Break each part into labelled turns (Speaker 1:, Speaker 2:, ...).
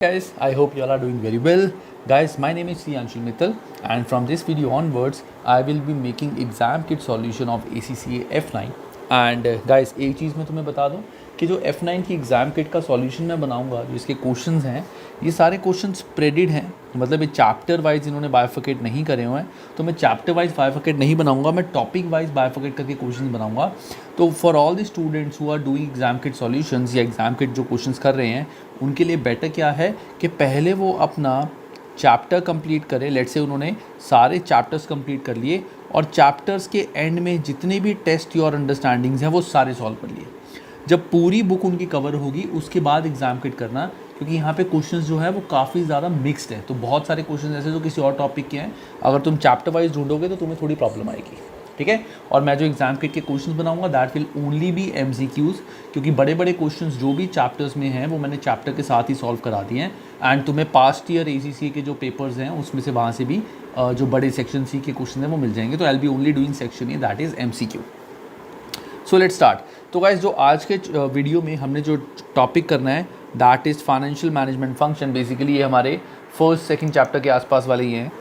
Speaker 1: Guys, I hope you all are doing very well. Guys, my name is C. Anshul Mittal, and from this video onwards, I will be making exam kit solution of ACCA F9. And guys, एक चीज़ मैं तुम्हें बता दूं कि जो F9 की exam kit का solution मैं बनाऊंगा, जो इसके क्वेश्चंस हैं, ये सारे क्वेश्चन स्प्रेडेड हैं, मतलब ये चैप्टर वाइज इन्होंने बायफिकेट नहीं करे हुए हैं। तो मैं चैप्टर वाइज बायफिकेट नहीं बनाऊंगा, मैं टॉपिक वाइज बायफिकेट करके क्वेश्चन बनाऊंगा। तो for all the students who are doing exam kit solutions या एग्जाम किट जो क्वेश्चंस कर रहे हैं, उनके लिए बेटर क्या है कि पहले वो अपना चैप्टर कंप्लीट करें। लेट्स से उन्होंने सारे चैप्टर्स कंप्लीट कर लिए और चैप्टर्स के एंड में जितने भी टेस्ट और अंडरस्टैंडिंग्स हैं वो सारे सॉल्व कर लिए। जब पूरी बुक उनकी कवर होगी उसके बाद एग्जाम किट करना, क्योंकि यहाँ पे क्वेश्चंस जो है वो काफ़ी ज़्यादा मिक्स्ड है। तो बहुत सारे क्वेश्चंस ऐसे जो किसी और टॉपिक के हैं, अगर तुम चैप्टर वाइज ढूंढोगे तो तुम्हें थोड़ी प्रॉब्लम आएगी, ठीक है। और मैं जो एग्जाम किट के क्वेश्चंस बनाऊंगा that will only be MCQs, क्योंकि बड़े बड़े क्वेश्चंस जो भी चैप्टर्स में हैं वो मैंने चैप्टर के साथ ही सॉल्व करा दिए हैं। एंड तुम्हें पास्ट ईयर ACCA के जो पेपर्स हैं उसमें से वहाँ से भी जो बड़े सेक्शन C के क्वेश्चन हैं वो मिल जाएंगे। तो I will be only doing section A that is MCQ। So let's start. तो गाइस, जो आज के वीडियो में हमने जो टॉपिक करना है that is financial management function. Basically ये हमारे फर्स्ट सेकंड चैप्टर के आसपास वाले ही हैं।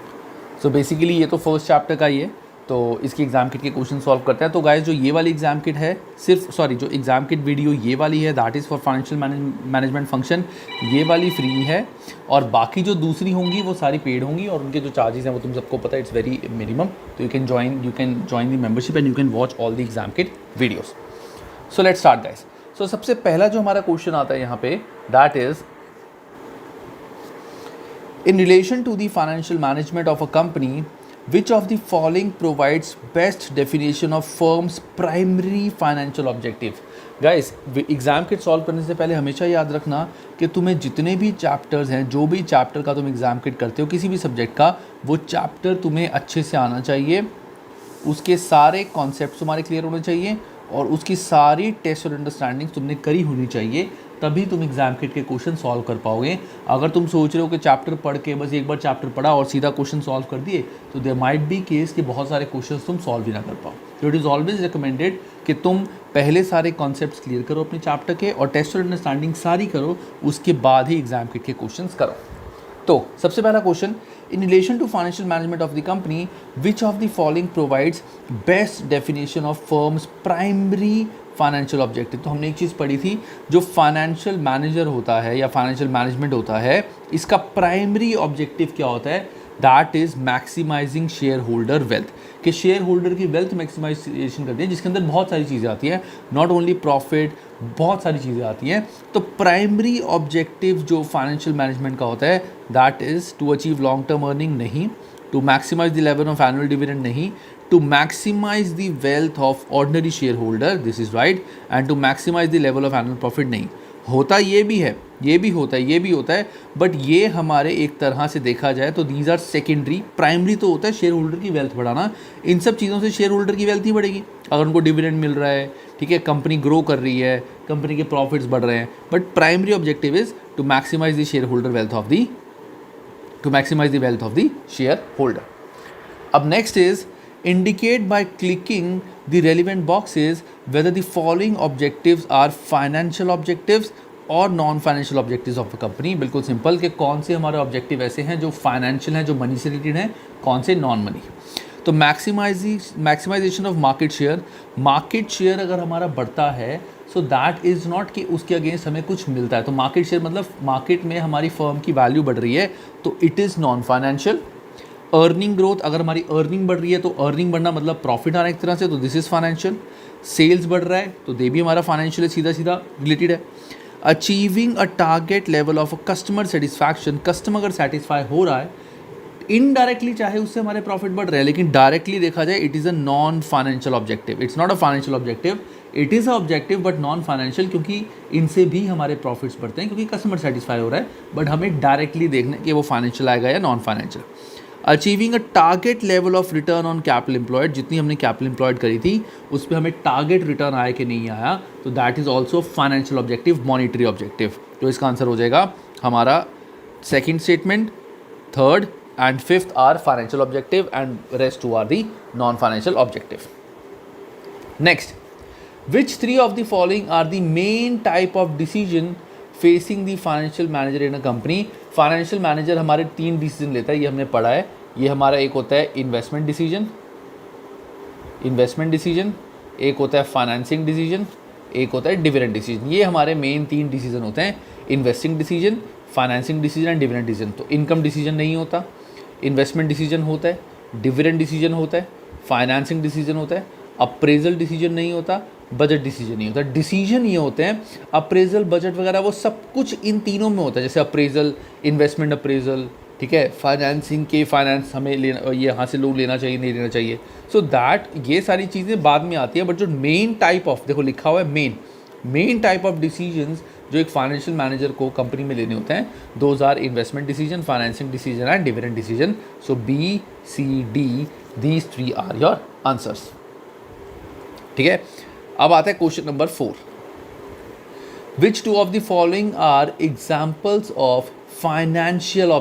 Speaker 1: सो बेसिकली ये तो फर्स्ट चैप्टर का ही है, तो इसकी एग्जाम किट के क्वेश्चन सॉल्व करते हैं। तो गाइस, जो ये वाली एग्जाम किट है जो एग्जाम किट वीडियो ये वाली है that is for financial management function, ये वाली फ्री है। और बाकी जो दूसरी होंगी वो सारी पेड होंगी और उनके जो चार्जेस हैं वो तुम सबको पता है, इट्स वेरी मिनिमम। तो you can join the membership and you can watch all the exam kit videos. So let's start guys. So सबसे पहला जो हमारा क्वेश्चन आता है यहाँ पे that is in relation to the financial management of a company, which of the following provides best definition of firm's primary financial objective? Guys, exam kit solve करने से पहले हमेशा याद रखना कि तुम्हें जितने भी चैप्टर्स हैं, जो भी चैप्टर का तुम एग्जाम किट करते हो किसी भी सब्जेक्ट का, वो चैप्टर तुम्हें अच्छे से आना चाहिए, उसके सारे कॉन्सेप्ट तुम्हारे क्लियर होने चाहिए और उसकी सारी टेस्ट और अंडरस्टैंडिंग तुमने करी होनी चाहिए, तभी तुम एग्जाम किट के क्वेश्चन सॉल्व कर पाओगे। अगर तुम सोच रहे हो कि चैप्टर पढ़ के बस एक बार चैप्टर पढ़ा और सीधा क्वेश्चन सॉल्व कर दिए, तो देयर माइट बी केस कि बहुत सारे क्वेश्चन तुम सॉल्व ही ना कर पाओ। तो इट इज़ ऑलवेज रिकमेंडेड कि तुम पहले सारे कॉन्सेप्ट्स क्लियर करो अपने चैप्टर के और टेस्ट और अंडरस्टैंडिंग सारी करो, उसके बाद ही एग्जाम किट के क्वेश्चन करो। तो सबसे पहला question, in relation to financial management of the company, which of the following provides best definition of firm's primary financial objective. तो हमने एक चीज़ पढ़ी थी, जो फाइनेंशियल मैनेजर होता है या फाइनेंशियल मैनेजमेंट होता है, इसका प्राइमरी ऑब्जेक्टिव क्या होता है, that is maximising share holder wealth. कि शेयर होल्डर की वेल्थ मैक्सिमाइजेशन करती है, जिसके अंदर बहुत सारी चीज़ें आती हैं, नॉट ओनली प्रॉफिट, बहुत सारी चीज़ें आती हैं। तो प्राइमरी ऑब्जेक्टिव जो फाइनेंशियल मैनेजमेंट का होता है that is to achieve long term earning नहीं, to maximise the level of annual dividend नहीं, to maximize the wealth of ordinary shareholder, this is right, and to maximize the level of annual profit नहीं होता। ये भी है, ये भी होता है, ये भी होता है, बट ये हमारे एक तरह से देखा जाए तो दीज आर सेकेंडरी। प्राइमरी तो होता है शेयर होल्डर की वेल्थ बढ़ाना। इन सब चीज़ों से शेयर होल्डर की वेल्थ ही बढ़ेगी अगर उनको डिविडेंड मिल रहा है, ठीक है, कंपनी ग्रो कर रही है, कंपनी के प्रॉफिट्स बढ़ रहे हैं। But primary objective is to maximise the share holder wealth of the share holder. अब next is indicate by clicking the relevant boxes whether the following objectives are financial objectives और non financial objectives of the company. बिल्कुल simple कि कौन से हमारे objective ऐसे हैं जो फाइनेंशियल हैं, जो मनी से रिलेटेड हैं, कौन से नॉन मनी। तो मैक्सिमाइजेशन ऑफ मार्केट शेयर अगर हमारा बढ़ता है सो दैट इज़ नॉट कि उसके अगेंस्ट हमें कुछ मिलता है। तो मार्केट शेयर मतलब मार्केट में हमारी फर्म की वैल्यू बढ़ रही है, तो it is non financial. Earning growth, अगर हमारी अर्निंग बढ़ रही है तो अर्निंग बढ़ना मतलब प्रॉफिट आना एक तरह से, तो दिस इज़ फाइनेंशियल। सेल्स बढ़ रहा है तो दे भी हमारा फाइनेंशियल सीधा सीधा रिलेटेड है। Achieving a target level of a customer satisfaction, customer अगर सेटिस्फाई हो रहा है इनडायरेक्टली, चाहे उससे हमारे प्रॉफिट बढ़ रहे हैं, लेकिन डायरेक्टली देखा जाए it is a non financial objective. It's not a financial objective, it is a objective but non financial, क्योंकि इनसे भी हमारे प्रॉफिट्स बढ़ते हैं क्योंकि कस्टमर सेटिस्फाई हो रहा है, बट हमें डायरेक्टली देखना कि वो फाइनेंशियल आएगा या non financial. Achieving a target level of return on capital employed, जितनी हमने कैपिटल एम्प्लॉयड करी थी उस पर हमें टारगेट रिटर्न आया कि नहीं आया, तो that is also financial objective, monetary objective. तो इसका आंसर हो जाएगा हमारा second statement, third and fifth are financial objective and rest two are the non financial objective. Next, which three of the following are the main type of decision facing the financial manager in a company. Financial manager हमारे 3 decision लेता है, ये हमने पढ़ा है। ये हमारा एक होता है इन्वेस्टमेंट डिसीजन, एक होता है फाइनेंसिंग डिसीजन, एक होता है डिविडेंड डिसीजन। ये हमारे मेन 3 डिसीजन होते हैं, investing decision, financing decision and dividend decision. तो इनकम डिसीजन नहीं होता, इन्वेस्टमेंट डिसीजन होता है, डिविडेंड डिसीजन होता है, फाइनेंसिंग डिसीजन होता है, अप्रेजल डिसीजन नहीं होता, बजट डिसीजन नहीं होता। डिसीजन ये होते हैं अप्रेजल, बजट वगैरह, वो सब कुछ इन तीनों में होता है। जैसे अप्रेजल, इन्वेस्टमेंट अप्रेजल, ठीक है, फाइनेंसिंग के फाइनेंस हमें लेना, ये यहाँ से लोन लेना चाहिए नहीं लेना चाहिए, सो दैट ये सारी चीज़ें बाद में आती है। बट जो मेन टाइप ऑफ, देखो लिखा हुआ है मेन टाइप ऑफ डिसीजंस जो एक फाइनेंशियल मैनेजर को कंपनी में लेने होते हैं, those are investment decision, financing decision and dividend decision. So B C D, these 3 are your answers. ठीक है, अब आता है question number 4। Which 2 of the following are examples of financial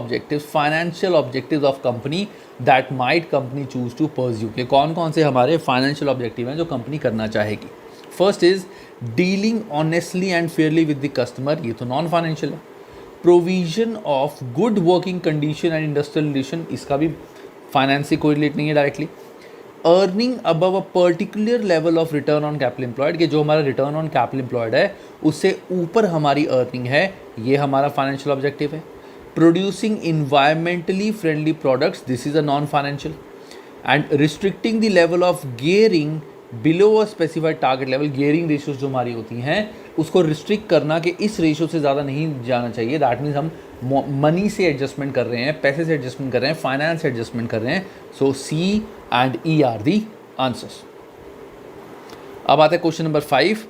Speaker 1: objectives of company that might company choose to pursue. के कौन कौन से हमारे फाइनेंशियल ऑब्जेक्टिव हैं जो कंपनी करना चाहेगी। First is dealing honestly and Fairlie with the customer, ये तो नॉन फाइनेंशियल है। Provision of good working condition and industrial relation, इसका भी फाइनेंस से कोई रिलेट नहीं है directly. Earning above a particular level of return on capital employed, कि जो हमारा रिटर्न ऑन कैपिटल एम्प्लॉयड है उससे ऊपर हमारी अर्निंग है, ये हमारा फाइनेंशियल ऑब्जेक्टिव है। Producing environmentally friendly products, this is a non financial. And restricting the level of gearing below a specified target level, gearing ratios जो हमारी होती हैं उसको रिस्ट्रिक्ट करना कि इस रेशियो से ज़्यादा नहीं जाना चाहिए। दैट मीन्स हम मनी से एडजस्टमेंट कर रहे हैं, पैसे से एडजस्टमेंट कर रहे हैं, फाइनेंस से एडजस्टमेंट कर रहे हैं। So C and E are the answers. अब आता है question number 5।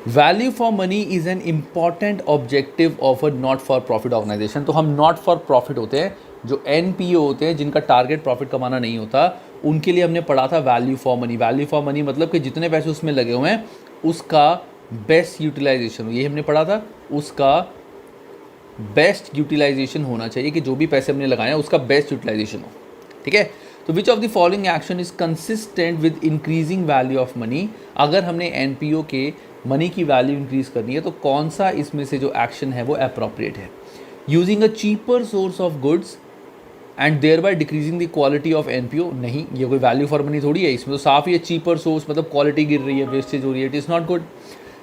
Speaker 1: Value for money is an important objective of a not for profit organisation. तो हम नॉट फॉर प्रॉफिट होते हैं, जो NPO होते हैं जिनका टारगेट प्रॉफिट कमाना नहीं होता, उनके लिए हमने पढ़ा था value for money. Value for money मतलब कि जितने पैसे उसमें लगे हुए हैं उसका बेस्ट यूटिलाइजेशन, ये हमने पढ़ा था, उसका बेस्ट यूटिलाइजेशन होना चाहिए, कि जो भी पैसे हमने लगाए हैं उसका बेस्ट यूटिलाइजेशन हो। ठीक है, तो विच of the following action is consistent with increasing value of money. अगर हमने NPO के मनी की वैल्यू इंक्रीज करनी है तो कौन सा इसमें से जो एक्शन है वो अप्रोप्रिएट है। Using a cheaper source of goods and thereby decreasing the quality of NPO, नहीं, ये कोई वैल्यू फॉर मनी थोड़ी है, इसमें तो साफ ही है चीपर सोर्स मतलब क्वालिटी गिर रही है, वेस्टेज हो रही है, it is not good.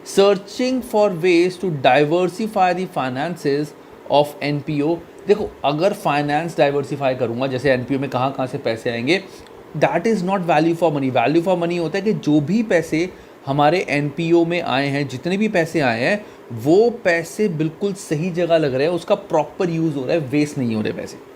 Speaker 1: Searching for ways to diversify the finances of NPO, देखो अगर फाइनेंस डाइवर्सिफाई करूँगा, जैसे NPO में कहाँ कहाँ से पैसे आएंगे, that is not value for money. Value for money होता है कि जो भी पैसे हमारे NPO में आए हैं, जितने भी पैसे आए हैं वो पैसे बिल्कुल सही जगह लग रहे हैं, उसका प्रॉपर यूज़ हो रहा है, वेस्ट नहीं हो रहे पैसे।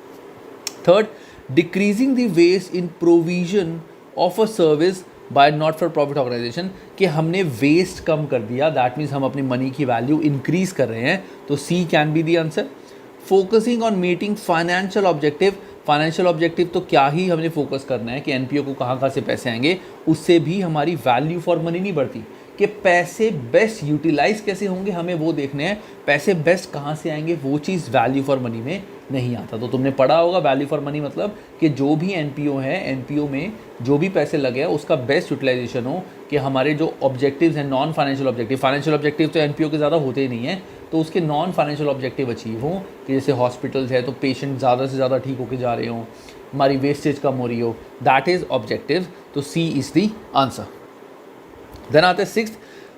Speaker 1: Third, decreasing the waste in provision of a service by not for profit organisation, कि हमने वेस्ट कम कर दिया, दैट मीन्स हम अपनी मनी की वैल्यू इंक्रीज कर रहे हैं, तो C can be the answer. Focusing on meeting financial objective, financial objective तो क्या ही हमने फोकस करना है कि NPO को कहाँ कहाँ से पैसे आएंगे, उससे भी हमारी वैल्यू फॉर मनी नहीं बढ़ती, कि पैसे बेस्ट यूटिलाइज कैसे होंगे हमें वो देखने हैं, पैसे बेस्ट कहाँ से आएंगे वो चीज़ वैल्यू फॉर मनी में नहीं आता। तो तुमने पढ़ा होगा वैल्यू फॉर मनी मतलब कि जो भी NPO है, NPO में जो भी पैसे लगे हैं उसका बेस्ट यूटिलाइजेशन हो, कि हमारे जो ऑब्जेक्टिव्स हैं non financial objective, financial objective तो NPO के ज़्यादा होते ही नहीं हैं, तो उसके नॉन फाइनेंशियल ऑब्जेक्टिव अचीव हों, कि जैसे हॉस्पिटल्स है तो पेशेंट ज़्यादा से ज़्यादा ठीक होकर जा रहे हों, हमारी वेस्टेज कम हो रही हो, दैट इज़ ऑब्जेक्टिव, तो C is the answer. Then आते हैं 6th,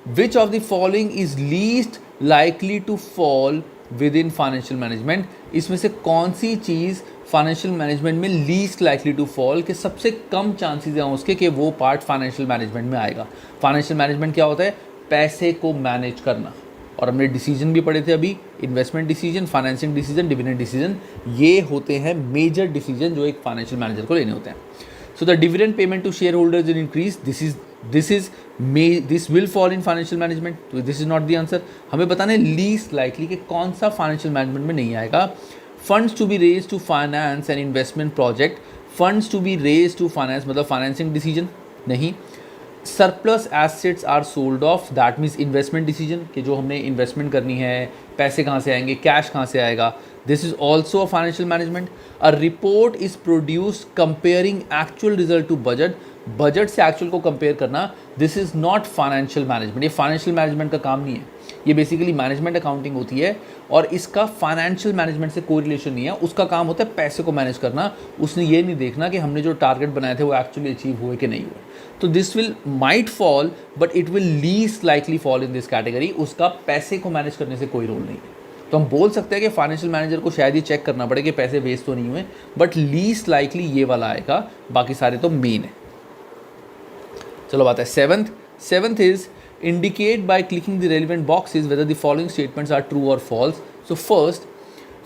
Speaker 1: which of the following is least likely to fall within financial management, इसमें से कौन सी चीज़ फाइनेंशियल मैनेजमेंट में लीस्ट लाइकली टू फॉल, कि सबसे कम चांसेस हैं उसके कि वो पार्ट फाइनेंशियल मैनेजमेंट में आएगा। फाइनेंशियल मैनेजमेंट क्या होता है, पैसे को मैनेज करना, और हमने डिसीजन भी पढ़े थे अभी, investment decision, financing decision, dividend decision, ये होते हैं मेजर डिसीजन जो एक फाइनेंशियल मैनेजर को लेने होते हैं। So the dividend payment to share holders in increase, this will fall in financial management, तो this is not the answer. हमें बताना है लीस्ट लाइकली कि कौन सा फाइनेंशियल मैनेजमेंट में नहीं आएगा। Funds to be raise to finance and investment project, funds to be raise to finance मतलब फाइनेंसिंग डिसीजन नहीं। Surplus assets are sold off, that means investment decision, कि जो हमने इन्वेस्टमेंट करनी है, पैसे कहाँ से आएंगे, कैश कहाँ से आएगा, this is also a financial management. A report is produced comparing actual result to budget, budget से एक्चुअल को कंपेयर करना, this is not financial management, ये फाइनेंशियल मैनेजमेंट का काम नहीं है। ये बेसिकली मैनेजमेंट अकाउंटिंग होती है और इसका फाइनेंशियल मैनेजमेंट से कोई रिलेशन नहीं है। उसका काम होता है पैसे को मैनेज करना, उसने ये नहीं देखना कि हमने जो टारगेट बनाए थे वो एक्चुअली अचीव हुए कि नहीं हुए। तो this will might fall but it will least likely fall in this category. उसका पैसे को मैनेज करने से कोई रोल नहीं है। तो हम बोल सकते हैं कि फाइनेंशियल मैनेजर को शायद ये चेक करना पड़े कि पैसे वेस्ट तो नहीं हुए, बट लीस्ट लाइकली ये वाला आएगा, बाकी सारे तो मेन है। चलो बात है seventh is indicate by clicking the relevant boxes whether the following statements are true or false. So first,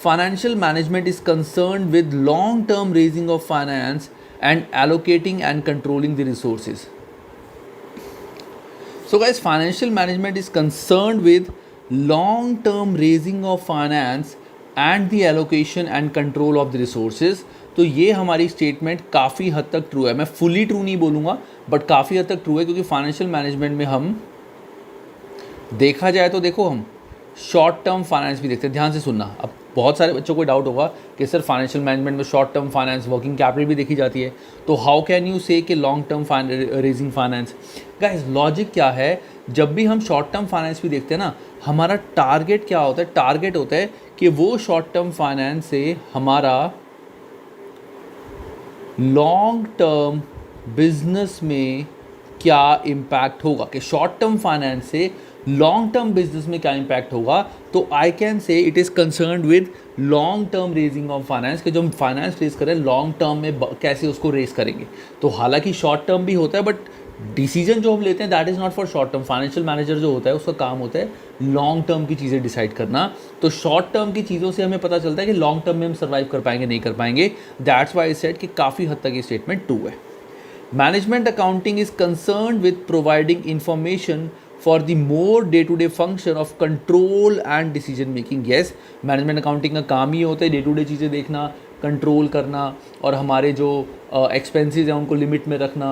Speaker 1: financial management is concerned with long-term raising of finance and allocating and controlling the resources. So guys, financial management is concerned with long-term raising of finance and the allocation and control of the resources. तो ये हमारी statement काफ़ी हद तक true है। मैं fully true नहीं बोलूँगा बट काफ़ी हद तक ट्रू है, क्योंकि फाइनेंशियल मैनेजमेंट में हम देखा जाए तो देखो हम शॉर्ट टर्म फाइनेंस भी देखते हैं। ध्यान से सुनना, अब बहुत सारे बच्चों को डाउट होगा कि सर फाइनेंशियल मैनेजमेंट में short term finance, working capital भी देखी जाती है, तो हाउ कैन यू से कि long term raising finance. Guys logic क्या है, जब भी हम शॉर्ट टर्म फाइनेंस भी देखते हैं ना, हमारा टारगेट क्या होता है, टारगेट होता है कि वो शॉर्ट टर्म फाइनेंस से हमारा लॉन्ग टर्म बिजनेस में क्या इम्पैक्ट होगा, कि शॉर्ट टर्म फाइनेंस से लॉन्ग टर्म बिजनेस में क्या इम्पैक्ट होगा। तो I can say it is concerned with long term raising of finance, कि जो हम फाइनेंस रेज करें लॉन्ग टर्म में कैसे उसको रेज करेंगे। तो हालांकि शॉर्ट टर्म भी होता है बट डिसीजन जो हम लेते हैं that is not for short term. Financial manager जो होता है उसका काम होता है लॉन्ग टर्म की चीज़ें डिसाइड करना। तो शॉर्ट टर्म की चीज़ों से हमें पता चलता है कि लॉन्ग टर्म में हम सर्वाइव कर पाएंगे नहीं कर पाएंगे। दैट्स वाई आई सेड कि काफ़ी हद तक ये स्टेटमेंट ट्रू है। Management accounting is concerned with providing information for the more day-to-day function of control and decision making. Yes, management accounting का काम ही होता है डे टू डे चीज़ें देखना, कंट्रोल करना और हमारे जो एक्सपेंसेस हैं उनको लिमिट में रखना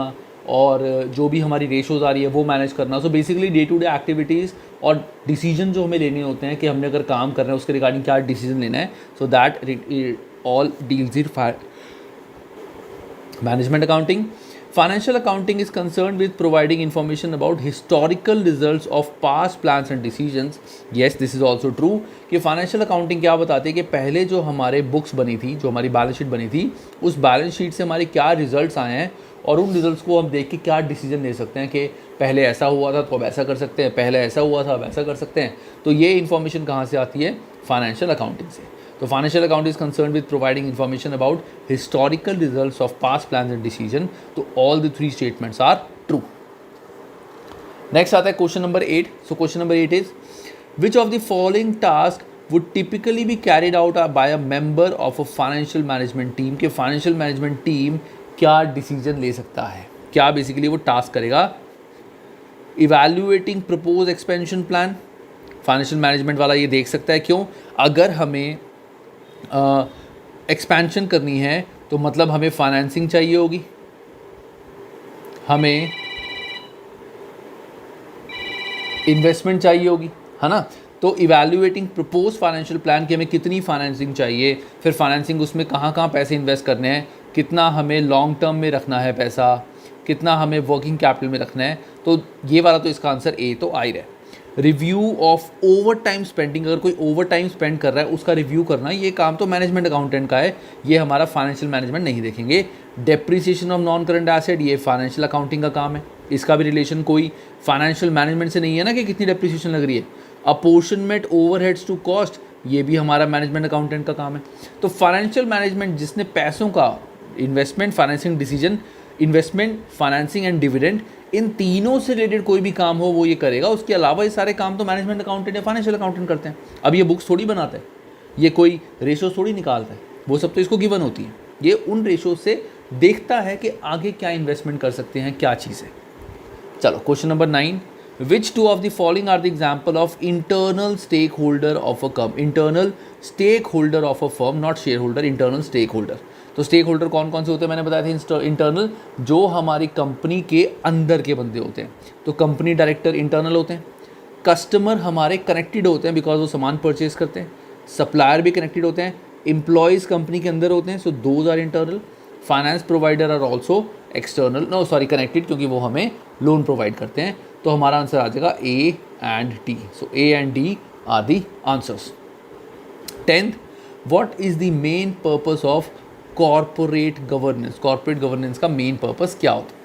Speaker 1: और जो भी हमारी रेशोज़ आ रही है वो मैनेज करना। So basically day to day activities और डिसीजन जो हमें लेने होते हैं कि हमने अगर काम करना है उसके रिगार्डिंग क्या डिसीजन लेना है, so that all deals with management accounting. Financial accounting is concerned with providing information about historical results of past plans and decisions. Yes, this is also true कि फाइनेंशियल अकाउंटिंग क्या बताती है कि पहले जो हमारे बुक्स बनी थी, जो हमारी बैलेंस शीट बनी थी, उस बैलेंस शीट से हमारे क्या रिजल्ट्स आए हैं और उन रिजल्ट्स को हम देख के क्या डिसीजन ले सकते हैं कि पहले ऐसा हुआ था तो अब ऐसा कर सकते हैं, पहले ऐसा हुआ था अब ऐसा कर सकते हैं. तो ये इन्फॉर्मेशन कहाँ से आती है? फाइनेंशियल अकाउंटिंग से. तो financial accounting is concern with providing information about historical results of past plans and decision. तो all the three statements are true. Next आता है question number 8. So question number 8 is which of the following task would typically be carried out by a member of a financial management team. कि financial management team क्या decision ले सकता है, क्या basically वो task करेगा. Evaluating propose expansion plan. Financial management वाला ये देख सकता है. क्यों? अगर हमें एक्सपेंशन करनी है तो मतलब हमें फाइनेंसिंग चाहिए होगी, हमें इन्वेस्टमेंट चाहिए होगी, है ना. तो इवैल्यूएटिंग प्रपोज फाइनेंशियल प्लान कि हमें कितनी फाइनेंसिंग चाहिए, फिर फाइनेंसिंग उसमें कहाँ कहाँ पैसे इन्वेस्ट करने हैं, कितना हमें लॉन्ग टर्म में रखना है पैसा, कितना हमें वर्किंग कैपिटल में रखना है. तो ये वाला तो इसका आंसर ए तो आ ही रहा है. Review of over time spending. अगर कोई ओवर टाइम स्पेंड कर रहा है उसका रिव्यू करना, ये काम तो मैनेजमेंट अकाउंटेंट का है, ये हमारा फाइनेंशियल मैनेजमेंट नहीं देखेंगे. Depreciation of non current asset, ये फाइनेंशियल अकाउंटिंग का काम है. इसका भी रिलेशन कोई फाइनेंशियल मैनेजमेंट से नहीं है ना कि कितनी डेप्रिसिएशन लग रही है. अपोर्शनमेंट ओवरहेड्स टू कॉस्ट, ये भी हमारा मैनेजमेंट अकाउंटेंट का काम है. तो फाइनेंशियल मैनेजमेंट जिसने पैसों का investment, financing decision, investment, financing and dividend, इन तीनों से रिलेटेड कोई भी काम हो वो ये करेगा. उसके अलावा ये सारे काम तो मैनेजमेंट अकाउंटेंट या फाइनेंशियल अकाउंटेंट करते हैं. अब ये बुक्स थोड़ी बनाता है, ये कोई रेशो थोड़ी निकालता है, वो सब तो इसको गिवन होती है. ये उन रेशो से देखता है कि आगे क्या इन्वेस्टमेंट कर सकते हैं, क्या चीज़ है. चलो question number 9. Which two of the following are the example of internal stakeholder of a firm? Internal stakeholder of a firm, not shareholder, internal stakeholder. तो स्टेक होल्डर कौन कौन से होते हैं मैंने बताया था. इंटरनल जो हमारी कंपनी के अंदर के बंदे होते हैं, तो कंपनी डायरेक्टर इंटरनल होते हैं. कस्टमर हमारे कनेक्टेड होते हैं बिकॉज वो सामान परचेज करते हैं. सप्लायर भी कनेक्टेड होते हैं. एम्प्लॉयज़ कंपनी के अंदर होते हैं, so those are internal. Finance provider are also external, no sorry connected, क्योंकि वो हमें लोन प्रोवाइड करते हैं. तो हमारा आंसर आ जाएगा A and D. So A and D are the answers. 10th, what is the main purpose of corporate governance? Corporate governance का main purpose क्या होता है?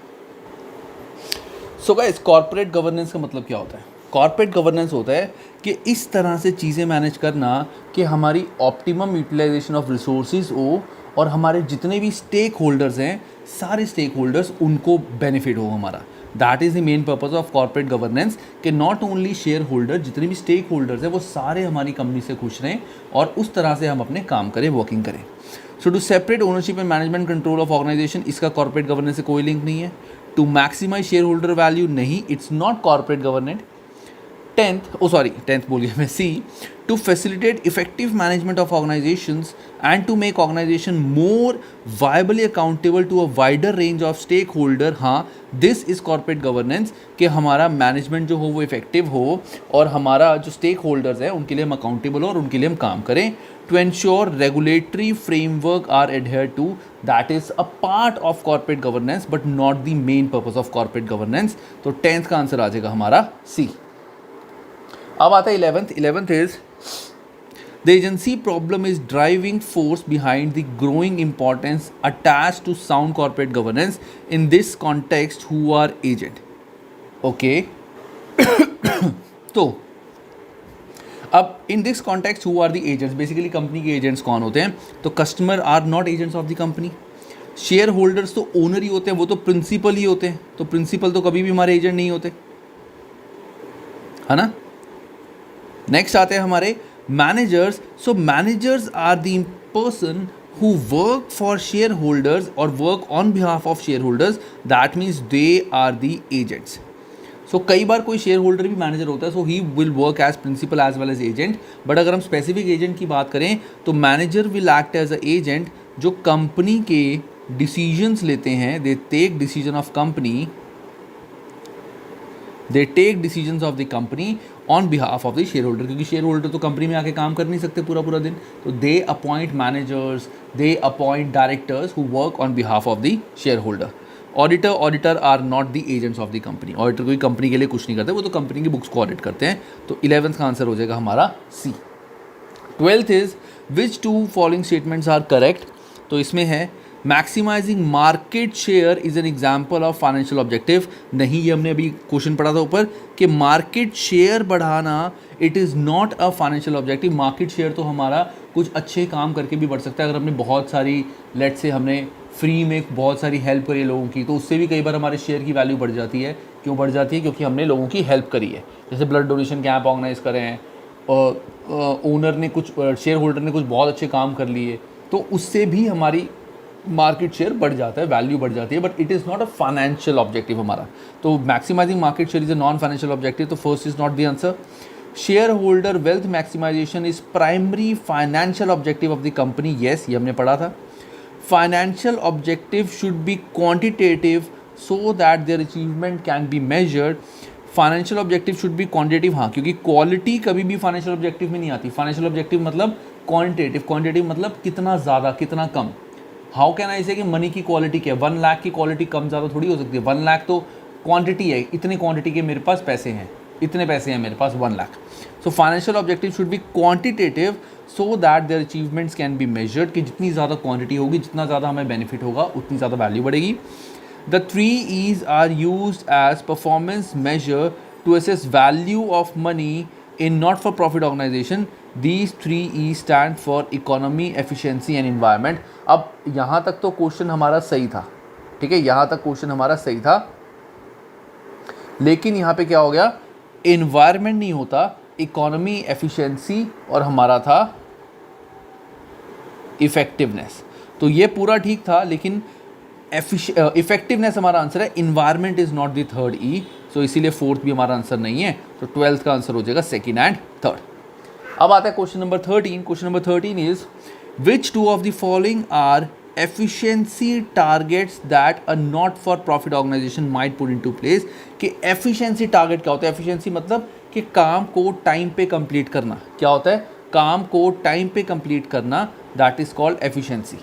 Speaker 1: So guys, corporate governance का मतलब क्या होता है? Corporate governance होता है कि इस तरह से चीज़ें मैनेज करना कि हमारी ऑप्टिमम यूटिलाइजेशन ऑफ रिसोर्सेज हो और हमारे जितने भी स्टेक होल्डर्स हैं, सारे स्टेक होल्डर्स उनको बेनिफिट हो हमारा. That is the main purpose of corporate governance कि नॉट ओनली शेयर होल्डर, जितने भी स्टेक होल्डर्स हैं वो सारे हमारी कंपनी से खुश रहें और उस तरह से हम अपने काम करें, वर्किंग करें. So to separate ownership and management control of organisation, इसका कॉर्पोरेट गवर्नेंस से कोई लिंक नहीं है. To maximise share holder value, नहीं, it's not corporate governance. 10th बोल गया मैं. सी, to facilitate effective management of organizations and to make organization more viably accountable to a wider range of stakeholder. हाँ, this is corporate governance कि हमारा management जो हो वो इफेक्टिव हो और हमारा जो स्टेक होल्डर्स है उनके लिए हम अकाउंटेबल हो और उनके लिए हम काम करें. To ensure regulatory framework are adhered to, that is a part of corporate governance but not the main purpose of corporate governance. तो 10th का आंसर आ जाएगा हमारा सी. अब आता है 11th is the agency problem is driving force behind the growing importance attached to sound corporate governance. In this context, who are agent? Okay. तो अब in this context, who are the agents? Basically company के agents कौन होते हैं? तो customer are not agents of the company. Share holders तो owner ही होते हैं, वो तो प्रिंसिपल ही होते हैं. तो प्रिंसिपल तो कभी भी हमारे एजेंट नहीं होते, है ना. नेक्स्ट आते हैं हमारे managers. So managers are the person who work for share holders और work on behalf of share holders. That means they are the agents. So कई बार कोई शेयर होल्डर भी मैनेजर होता है, so he will work as principal as well as agent. But अगर हम specific agent की बात करें तो manager will act as a agent जो कंपनी के डिसीजंस लेते हैं. They take decision of company, they take decisions of the company on behalf of the share holder. क्योंकि शेयर होल्डर तो कंपनी में आके काम कर नहीं सकते पूरा दिन, तो they appoint managers, they appoint directors who work on behalf of the share holder. Auditor are not the agents of the company. Auditor कोई कंपनी के लिए कुछ नहीं करते, वो तो कंपनी की बुक्स को ऑडिट करते हैं. तो 11th का आंसर हो जाएगा हमारा C. 12th is which two following statements are correct. तो इसमें है maximising market share is an example of financial objective. नहीं, ये हमने अभी क्वेश्चन पढ़ा था ऊपर कि मार्केट शेयर बढ़ाना it is not a financial objective. Market share तो हमारा कुछ अच्छे काम करके भी बढ़ सकता है. अगर हमने बहुत सारी, लेट से हमने फ्री में बहुत सारी हेल्प करी है लोगों की, तो उससे भी कई बार हमारे शेयर की वैल्यू बढ़ जाती है. क्यों बढ़ जाती है? क्योंकि हमने लोगों की हेल्प करी है. जैसे ब्लड डोनेशन कैंप ऑर्गेनाइज करें हैं और ओनर ने कुछ, शेयर होल्डर ने कुछ बहुत अच्छे काम कर लिए, तो उससे भी हमारी मार्केट शेयर बढ़ जाता है, वैल्यू बढ़ जाती है. But it is not a financial objective हमारा. तो maximising market share is a non financial objective. तो first is not the answer. Share holder wealth maximisation is primary financial objective of the company. Yes, ये हमने पढ़ा था. Financial objective should be quantitative so that their achievement can be measured. Financial objective should be quantitative. हाँ, क्योंकि quality कभी भी financial objective में नहीं आती. फाइनेंशियल ऑब्जेक्टिव मतलब क्वांटिटेटिव मतलब कितना ज़्यादा कितना कम. हाउ कैन आई से कि मनी की क्वालिटी क्या है? 1 लाख की क्वालिटी कम ज़्यादा थोड़ी हो सकती है. 1 लाख तो क्वांटिटी है, इतनी क्वांटिटी के मेरे पास पैसे हैं, इतने पैसे हैं मेरे पास 1 lakh. So financial objective should be quantitative so that their achievements can be measured. कि जितनी ज़्यादा क्वांटिटी होगी, जितना ज़्यादा हमें बेनिफिट होगा, उतनी ज़्यादा वैल्यू बढ़ेगी. The 3 E's are used as performance measure to assess value of money in not-for-profit organization. These 3 E's stand for economy, efficiency and environment. अब यहाँ तक तो क्वेश्चन हमारा सही था, ठीक है, यहाँ तक क्वेश्चन हमारा सही था. लेकिन यहाँ पे क्या हो गया? एनवायरमेंट नहीं होता, इकोनॉमी, एफिशिएंसी और हमारा था इफेक्टिवनेस. तो ये पूरा ठीक था, लेकिन इफेक्टिवनेस हमारा आंसर है. Environment is not the 3rd E. सो इसीलिए 4th भी हमारा आंसर नहीं है. तो 12th का आंसर हो जाएगा 2nd and 3rd. अब आता है question number 13. Question number 13 is which two of the following are efficiency targets that a not for profit organisation might put into place. कि एफिशिएंसी टारगेट क्या होता है? एफिशिएंसी मतलब कि काम को टाइम पे कंप्लीट करना. क्या होता है? काम को टाइम पे कंप्लीट करना. That is called efficiency.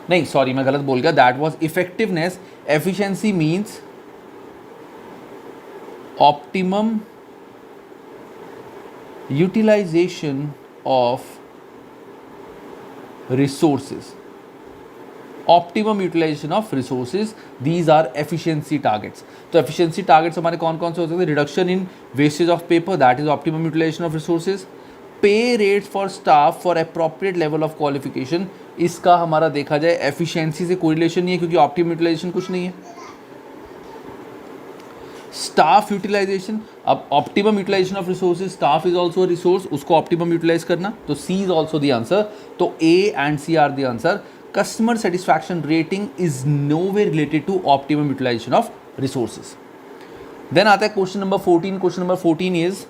Speaker 1: नहीं, सॉरी, मैं गलत बोल गया. That was effectiveness. Efficiency means optimum utilization of resources. Optimum utilization of resources, these are efficiency targets. तो efficiency targets हमारे कौन कौन से हो सकते हैं? Reduction in wastage of paper, that is optimum utilization of resources. Pay rates for staff for appropriate level of qualification, इसका हमारा देखा जाए efficiency से correlation नहीं है क्योंकि optimum utilization कुछ नहीं है. स्टाफ यूटिलाइजेशन, अब optimum utilisation of resources, staff is also resource, उसको ऑप्टिमम यूटिलाइज करना, तो C is also the answer. तो A and C are the answer. Customer satisfaction rating is nowhere related to optimum utilisation of resources. Then आता है question number 14. Question number 14 is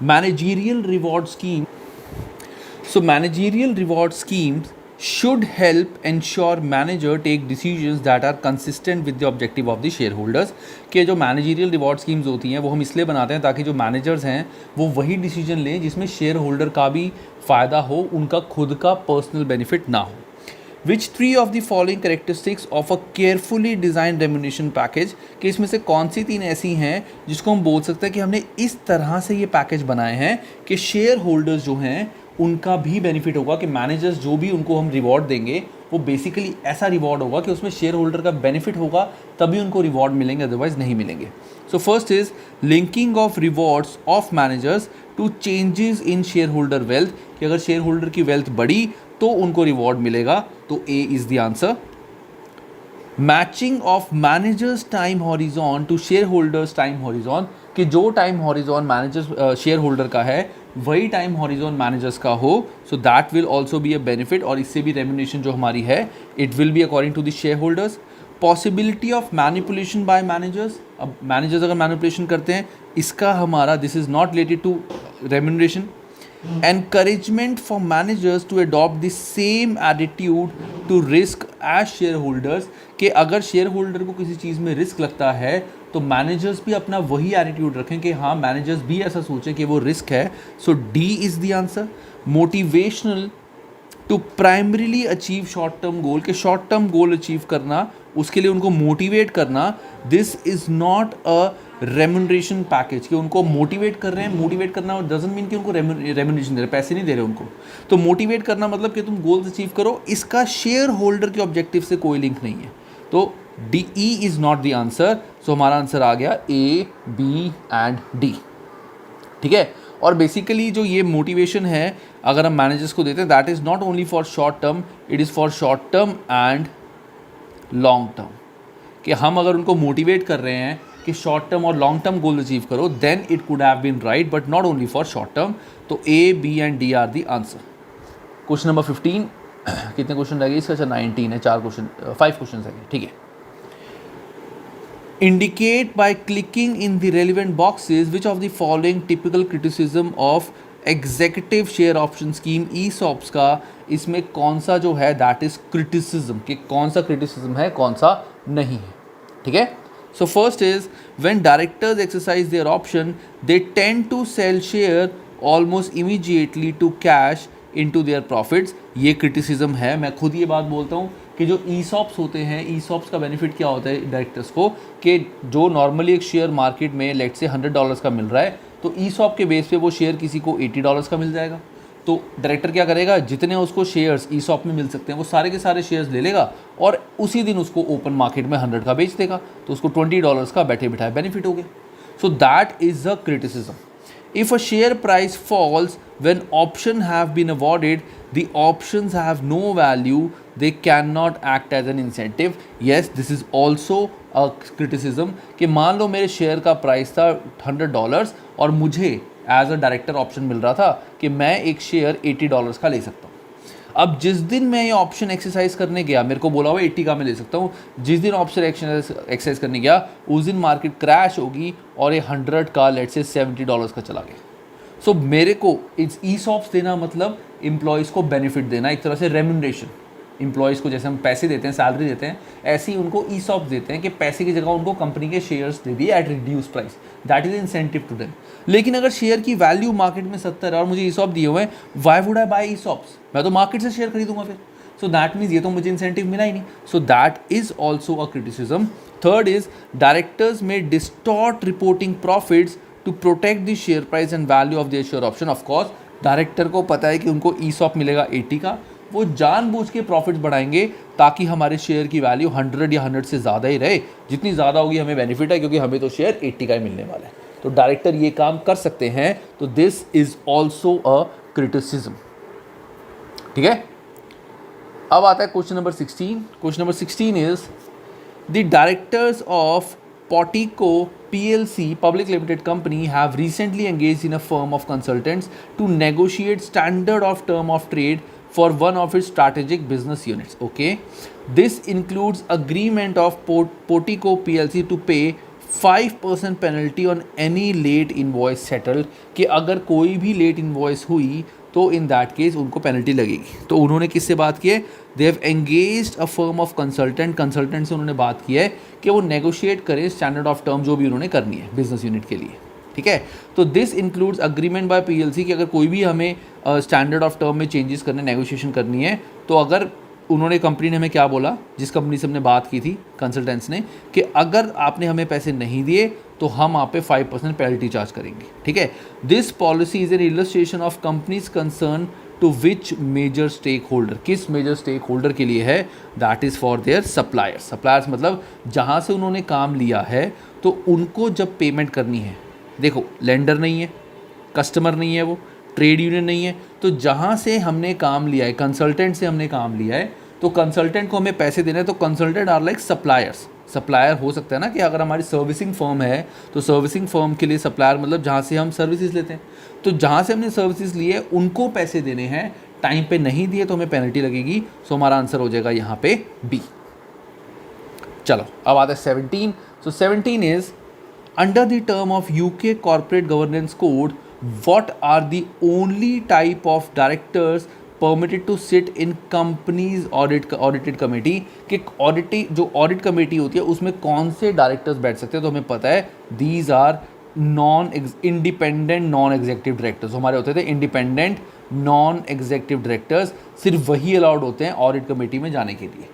Speaker 1: managerial reward scheme. So managerial reward schemes should help ensure manager take decisions that are consistent with the objective of the shareholders. कि जो managerial reward schemes होती हैं वो हम इसलिए बनाते हैं ताकि जो मैनेजर्स हैं वो वही डिसीजन लें जिसमें शेयर होल्डर का भी फ़ायदा हो, उनका खुद का पर्सनल बेनिफिट ना हो. विच 3 of the following characteristics of a carefully design remuneration package, कि इसमें से कौन सी 3 ऐसी हैं जिसको हम बोल सकते हैं कि हमने इस तरह से ये पैकेज बनाए हैं कि शेयर होल्डर्स जो हैं उनका भी बेनिफिट होगा, कि मैनेजर्स जो भी उनको हम रिवॉर्ड देंगे वो बेसिकली ऐसा रिवॉर्ड होगा कि उसमें शेयर होल्डर का बेनिफिट होगा तभी उनको रिवॉर्ड मिलेंगे, अदरवाइज नहीं मिलेंगे. So first is linking of rewards of managers to changes in share holder wealth, कि अगर शेयर होल्डर की वेल्थ बढ़ी तो उनको रिवॉर्ड मिलेगा, तो A is the answer. Matching of managers time horizon to share holders time horizon, कि जो time horizon managers share holder का है वही टाइम हॉरिजॉन मैनेजर्स का हो, so that will also be a benefit, और इससे भी रेम्यूनरेशन जो हमारी है it will be according to the share holders. Possibility of manipulation by managers, अब मैनेजर्स अगर मैनिपुलेशन करते हैं इसका हमारा this is not related to remuneration. encouragement for managers to adopt the same attitude to risk as shareholders, कि अगर share holder को किसी चीज़ में रिस्क लगता है तो मैनेजर्स भी अपना वही एटीट्यूड रखें कि हाँ मैनेजर्स भी ऐसा सोचें कि वो रिस्क है. So D is the answer. Motivational to primarily achieve short term goal, के शॉर्ट टर्म गोल अचीव करना उसके लिए उनको मोटिवेट करना, this is not a remuneration package, कि उनको मोटिवेट कर रहे हैं. मोटिवेट करना डजंट मीन कि उनको रेम्यूनरेशन दे रहे, पैसे नहीं दे रहे उनको. तो मोटिवेट करना मतलब कि तुम गोल्स अचीव करो, इसका शेयर होल्डर के ऑब्जेक्टिव से कोई लिंक नहीं है. तो D E is not the answer. So हमारा आंसर आ गया ए, बी एंड डी. ठीक है. और बेसिकली जो ये मोटिवेशन है अगर हम मैनेजर्स को देते हैं that is not only for short term, it is for short term and long term. कि हम अगर उनको मोटिवेट कर रहे हैं कि शॉर्ट टर्म और लॉन्ग टर्म गोल अचीव करो, then it could have been right, but not only for short term. तो A, B and D are the answer. Question number 15. कितने क्वेश्चन रह गए इसका? अच्छा 19 है, 5 क्वेश्चन रह गए. ठीक है. Indicate by clicking in the relevant boxes which of the following typical criticism of executive share option scheme ESOPs का इसमें कौन सा जो है दैट इज क्रिटिसिज्म, कि कौन सा क्रिटिसिज्म है कौन सा नहीं है. ठीक है. So first is when directors exercise their option they tend to sell share almost immediately to cash into their profits. ये क्रिटिसिज्म है. मैं खुद ये बात बोलता हूँ कि जो ESOPs होते हैं, ESOPs का बेनिफिट क्या होता है डायरेक्टर्स को, कि जो नॉर्मली एक शेयर मार्केट में लेट से $100 का मिल रहा है तो ESOP के बेस पे वो शेयर किसी को $80 का मिल जाएगा. तो डायरेक्टर क्या करेगा, जितने उसको शेयर्स ESOP में मिल सकते हैं वो सारे के सारे शेयर्स ले लेगा और उसी दिन उसको ओपन मार्केट में 100 का बेच देगा, तो उसको $20 का बैठे बिठाए बेनिफिट हो गया. So that is a criticism. If a share price falls when options have been awarded, the options have no value, they cannot act as an incentive. Yes, this is also a criticism कि मान लो मेरे share का price था $100 और मुझे as a director option मिल रहा था कि मैं एक शेयर $80 का ले सकता हूँ. अब जिस दिन मैं ये ऑप्शन एक्सरसाइज करने गया, मेरे को बोला हुआ 80 का मैं ले सकता हूँ, जिस दिन ऑप्शन एक्सरसाइज करने गया उस दिन मार्केट क्रैश होगी और ये 100 का लेट से $70 का चला गया. सो मेरे को इस ESOPs देना मतलब एम्प्लॉयज़ को बेनिफिट देना, एक तरह से रेम्यूनरेशन. एम्प्लॉयज़ को जैसे हम पैसे देते हैं, सैलरी देते हैं, ऐसे ही उनको ESOPs देते हैं कि पैसे की जगह उनको कंपनी के शेयर्स दे दिए at reduce price. That is incentive to them. लेकिन अगर शेयर की वैल्यू मार्केट में 70 है और मुझे ESOP दिए हुए हैं, why would I buy ESOPs? मैं तो मार्केट से शेयर खरीदूंगा फिर. सो दैट मीन्स ये तो मुझे इंसेंटिव मिला ही नहीं, so that is also a criticism. Third is directors में distort reporting profits to protect the share price and value of their share option. Of course director को पता है कि उनको ESOP मिलेगा 80 का, वो जानबूझ के प्रॉफिट्स बढ़ाएंगे ताकि हमारे शेयर की वैल्यू 100 या 100 से ज़्यादा ही रहे. जितनी ज़्यादा होगी हमें बेनिफिट है, क्योंकि हमें तो शेयर 80 का ही मिलने वाला है. तो डायरेक्टर ये काम कर सकते हैं. तो this is also a criticism. ठीक है, अब आता है question number 16. Question number 16 is the directors of Portico PLC Public Limited Company have recently engaged in a firm of consultants to negotiate standard of term of trade for one of its strategic business units. Okay, this includes agreement of Portico PLC to pay 5% penalty on any late invoice settled. कि अगर कोई भी late invoice हुई तो in that case उनको penalty लगेगी. तो उन्होंने किससे बात की है? They have engaged a firm of consultant से उन्होंने बात की है कि वो नेगोशिएट करें स्टैंडर्ड ऑफ टर्म जो भी उन्होंने करनी है बिजनेस यूनिट के लिए. ठीक है, तो this includes agreement by PLC कि अगर कोई भी हमें स्टैंडर्ड ऑफ टर्म में चेंजेस करने, नेगोशिएशन करनी है, तो अगर उन्होंने कंपनी ने हमें क्या बोला, जिस कंपनी से हमने बात की थी कंसल्टेंट्स ने, कि अगर आपने हमें पैसे नहीं दिए तो हम आप पे 5% पेनल्टी चार्ज करेंगे. ठीक है, this policy is an illustration of companies concern to which major stake holder. किस मेजर स्टेक होल्डर के लिए है? That is for their suppliers. Suppliers मतलब जहाँ से उन्होंने काम लिया है तो उनको जब पेमेंट करनी है, देखो लेंडर नहीं है, कस्टमर नहीं है, वो ट्रेड यूनियन नहीं है, तो जहाँ से हमने काम लिया है, कंसल्टेंट से हमने काम लिया है, तो कंसल्टेंट को हमें पैसे देने हैं. तो consultant are like suppliers. Supplier हो सकता है ना कि अगर हमारी सर्विसिंग फर्म है तो सर्विसिंग फर्म के लिए सप्लायर मतलब जहाँ से हम सर्विसेज लेते हैं. तो जहाँ से हमने सर्विसेज लिए उनको पैसे देने हैं, टाइम पे नहीं दिए तो हमें पेनल्टी लगेगी. सो हमारा आंसर हो जाएगा यहाँ पे बी. चलो अब आता है 17. सो 17 is under the term of UK corporate governance code what are the only type of directors permitted to sit in companies audited committee. कि जो ऑडिट कमेटी होती है उसमें कौन से डायरेक्टर्स बैठ सकते हैं? तो हमें पता है these are independent non executive directors. हमारे होते थे इंडिपेंडेंट नॉन एग्जीक्यूटिव डायरेक्टर्स, सिर्फ वही अलाउड होते हैं ऑडिट कमेटी में जाने के लिए.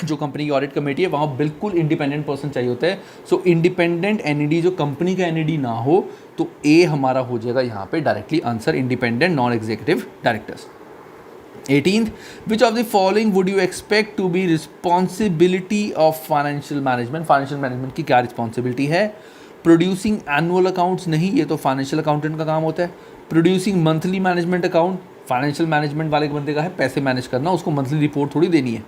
Speaker 1: जो कंपनी की ऑडिट कमेटी है वहाँ बिल्कुल इंडिपेंडेंट पर्सन चाहिए होता है. सो इंडिपेंडेंट NED, जो कंपनी का NED ना हो, तो ए हमारा हो जाएगा यहाँ पे directly answer, independent non executive directors. 18th, which of the following would you expect to be responsibility of financial management. Financial management की क्या रिस्पॉन्सिबिलिटी है? प्रोड्यूसिंग एनुअल अकाउंट्स नहीं, ये तो फाइनेंशियल अकाउंटेंट का काम होता है. Producing monthly management account, financial management वाले बंदे का है पैसे मैनेज करना, उसको मंथली रिपोर्ट थोड़ी देनी है.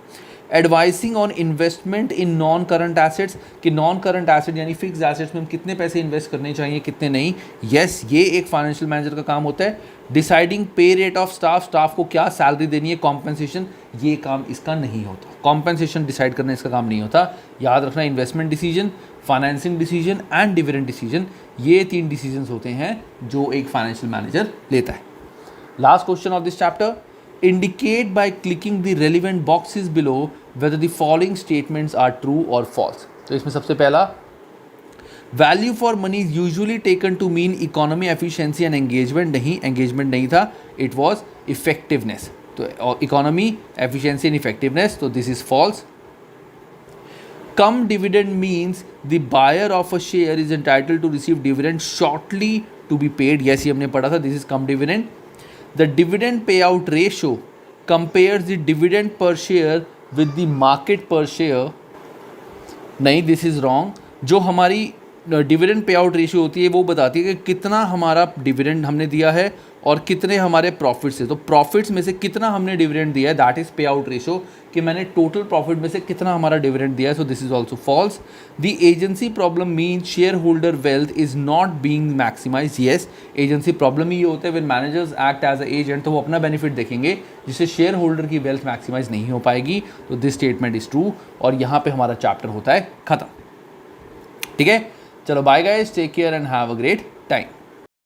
Speaker 1: Advising on investment in non current assets, कि नॉन करंट एसेट यानी फिक्स एसेट्स में हम कितने पैसे इन्वेस्ट करने चाहिए कितने नहीं, यस ये एक फाइनेंशियल मैनेजर का काम होता है. डिसाइडिंग पे रेट ऑफ स्टाफ को क्या सैलरी देनी है, कॉम्पेंसेशन, ये काम इसका नहीं होता. कॉम्पेंसेशन डिसाइड करना इसका काम नहीं होता. याद रखना, investment decision, financing decision and dividend decision, ये 3 डिसीजंस होते हैं जो एक फाइनेंशियल मैनेजर लेता है. Last question of this chapter, indicate by clicking the relevant boxes below whether the following statements are true or false. तो इसमें सबसे पहला, value for money is usually taken to mean economy, efficiency and engagement. नहीं, engagement नहीं था, it was effectiveness. तो economy, efficiency and effectiveness, तो this is false. Cum dividend means the buyer of a share is entitled to receive dividend shortly to be paid. Yes, ये हमने पढ़ा था, this is cum dividend. The dividend payout ratio compares the dividend per share with the market per share. नहीं, this is wrong. जो हमारी dividend pay out ratio होती है वो बताती है कि कितना हमारा डिविडेंड हमने दिया है और कितने हमारे प्रॉफिट्स है. तो प्रॉफिट्स में से कितना हमने डिविडेंड दिया है, दैट इज पे आउट रेशियो, कि मैंने टोटल प्रॉफिट में से कितना हमारा डिविडेंड दिया है. So this is also false. The agency problem mean share holder wealth is not being maximise. Yes, agency problem ही होता है when managers act as a agent, तो वो अपना बेनिफिट देखेंगे जिससे शेयर होल्डर की वेल्थ मैक्सिमाइज नहीं हो पाएगी. तो दिस स्टेटमेंट इज ट्रू और यहाँ पे हमारा चैप्टर होता है खत्म. ठीक है, चलो bye guys, take care and have a great time.